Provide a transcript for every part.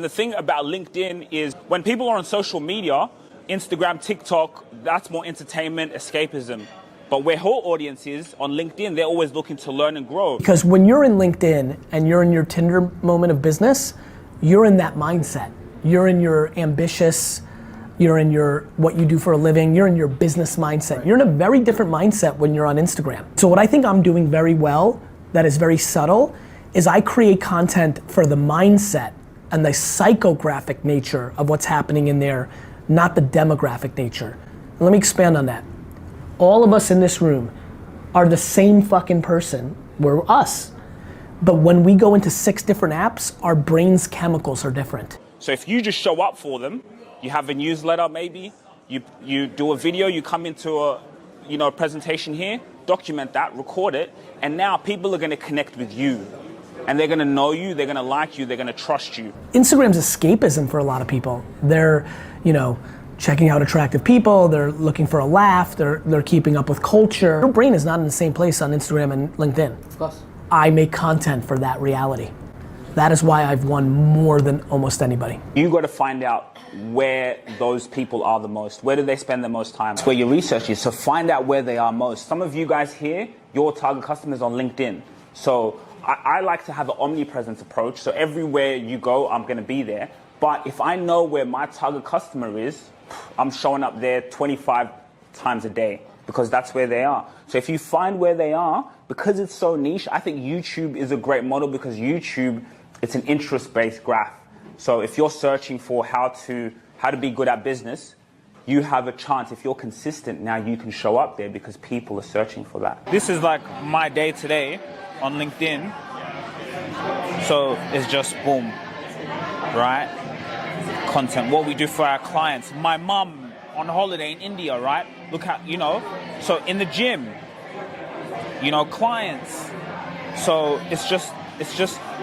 The thing about LinkedIn is when people are on social media, Instagram, TikTok, that's more entertainment, escapism. But where her audience is on LinkedIn, they're always looking to learn and grow. Because when you're in LinkedIn and you're in your Tinder moment of business, you're in that mindset. You're in your ambitious, you're in your what you do for a living, you're in your business mindset. Right. You're in a very different mindset when you're on Instagram. So what I think I'm doing very well, that is very subtle, is I create content for the mindset and the psychographic nature of what's happening in there, not the demographic nature. And let me expand on that. All of us in this room are the same fucking person. We're us. But when we go into 6 different apps, our brain's chemicals are different. So if you just show up for them, you have a newsletter maybe, you do a video, you come into a presentation here, document that, record it, and now people are gonna connect with you. And they're gonna know you, they're gonna like you, they're gonna trust you. Instagram's escapism for a lot of people. They're, checking out attractive people, they're looking for a laugh, they're keeping up with culture. Your brain is not in the same place on Instagram and LinkedIn. Of course. I make content for that reality. That is why I've won more than almost anybody. You gotta find out where those people are the most. Where do they spend the most time? It's where your research is, so find out where they are most. Some of you guys here, your target customers on LinkedIn. So I like to have an omnipresence approach, so everywhere you go, I'm gonna be there. But if I know where my target customer is, I'm showing up there 25 times a day because that's where they are. So if you find where they are, because it's so niche, I think YouTube is a great model because YouTube, it's an interest-based graph. So if you're searching for how to be good at business, you have a chance. If you're consistent, now you can show up there because people are searching for that. This is like my day today on LinkedIn. So it's just boom, right? Content, what we do for our clients. My mum on holiday in India, right? Look at, so in the gym, clients. So it's just,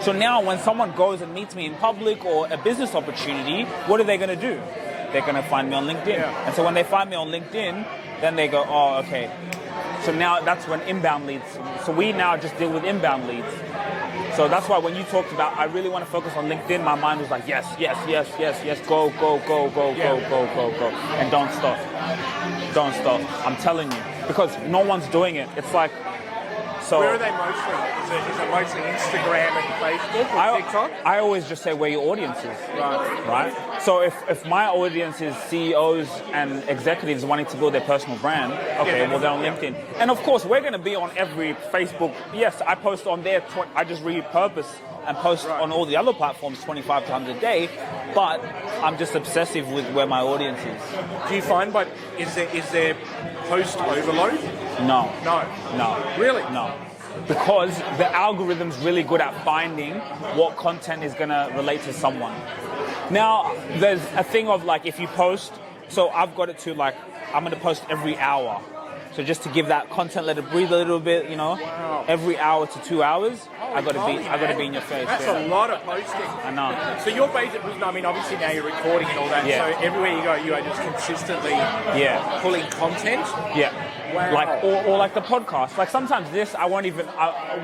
so now when someone goes and meets me in public or a business opportunity, what are they gonna do? They're gonna find me on LinkedIn. Yeah. And so when they find me on LinkedIn, then they go, oh, okay. So now that's when inbound leads. So we now just deal with inbound leads. So that's why when you talked about, I really want to focus on LinkedIn, my mind was like, yes, go, and don't stop. I'm telling you, because no one's doing it. It's like, so. Where are they mostly? Is it mostly Instagram and Facebook or TikTok? I always just say where your audience is, right? So if my audience is CEOs and executives wanting to build their personal brand, okay, well they're on LinkedIn. And of course, we're going to be on every Facebook. Yes, I post on there. I just repurpose and post on all the other platforms 25 times a day, but I'm just obsessive with where my audience is. Do you find, but is there post overload? No. Really? No. Because the algorithm's really good at finding what content is going to relate to someone. Now, there's a thing of like, if you post, so I've got it to like, I'm going to post every hour. So just to give that content, let it breathe a little bit, Wow. Every hour to 2 hours, I got to be in your face. That's a lot of posting. I know. So you're basically, obviously now you're recording and all that. Yeah. So everywhere you go, you are just consistently pulling content. Yeah. Wow. Like or like the podcast. Like sometimes this, I won't even.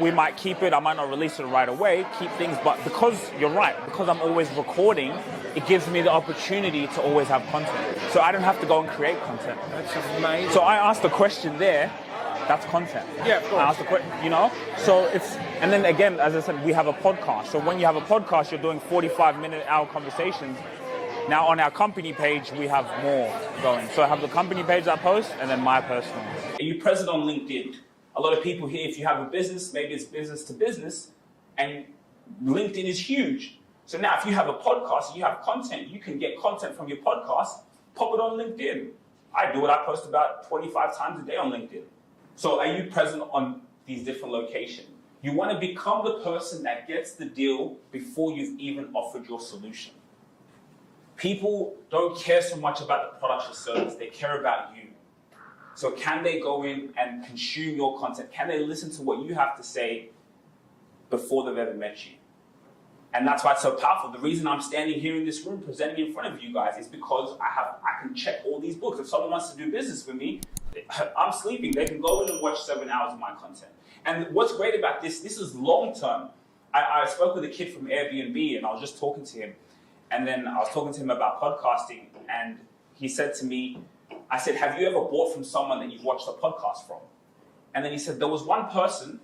We might keep it. I might not release it right away. Keep things, but because you're right, because I'm always recording, it gives me the opportunity to always have content. So I don't have to go and create content. That's amazing. So I asked a question there. That's content. Yeah, of course. I asked a question, So it's, and then again, as I said, we have a podcast. So when you have a podcast, you're doing 45-minute hour conversations. Now on our company page, we have more going. So I have the company page that I post, and then my personal. Are you present on LinkedIn? A lot of people here, if you have a business, maybe it's business to business, and LinkedIn is huge. So now if you have a podcast, you have content, you can get content from your podcast, pop it on LinkedIn. I do it, I post about 25 times a day on LinkedIn. So are you present on these different locations? You want to become the person that gets the deal before you've even offered your solution. People don't care so much about the product or service, they care about you. So can they go in and consume your content? Can they listen to what you have to say before they've ever met you? And that's why it's so powerful. The reason I'm standing here in this room presenting in front of you guys is because I can check all these books. If someone wants to do business with me, I'm sleeping. They can go in and watch 7 hours of my content. And what's great about this is long term. I spoke with a kid from Airbnb and I was just talking to him. And then I was talking to him about podcasting, and he said to me, I said, have you ever bought from someone that you've watched a podcast from? And then he said, there was one person,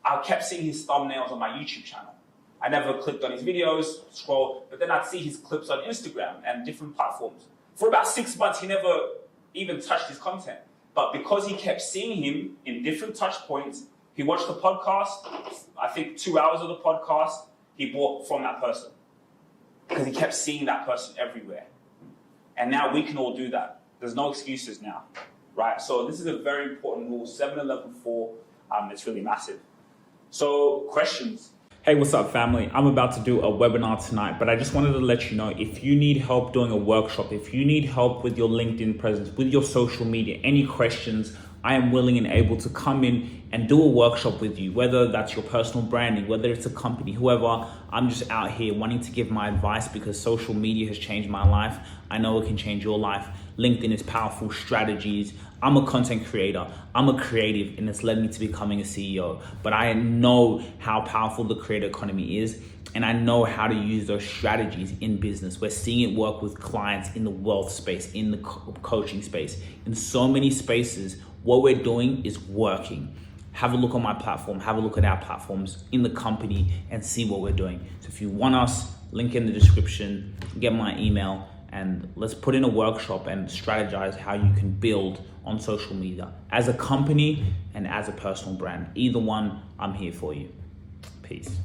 I kept seeing his thumbnails on my YouTube channel. I never clicked on his videos, scrolled, but then I'd see his clips on Instagram and different platforms. For about 6 months, he never even touched his content. But because he kept seeing him in different touch points, he watched the podcast, I think 2 hours of the podcast, he bought from that person. Because he kept seeing that person everywhere. And now we can all do that. There's no excuses now, right? So this is a very important rule, 7-11-4, it's really massive. So questions? Hey, what's up, family? I'm about to do a webinar tonight, but I just wanted to let you know, if you need help doing a workshop, if you need help with your LinkedIn presence, with your social media, any questions, I am willing and able to come in and do a workshop with you, whether that's your personal branding, whether it's a company, whoever. I'm just out here wanting to give my advice because social media has changed my life. I know it can change your life. LinkedIn is powerful strategies. I'm a content creator. I'm a creative, and it's led me to becoming a CEO. But I know how powerful the creator economy is, and I know how to use those strategies in business. We're seeing it work with clients in the wealth space, in the coaching space, in so many spaces. What we're doing is working. Have a look on my platform, have a look at our platforms in the company and see what we're doing. So if you want us, link in the description, get my email, and let's put in a workshop and strategize how you can build on social media as a company and as a personal brand. Either one, I'm here for you. Peace.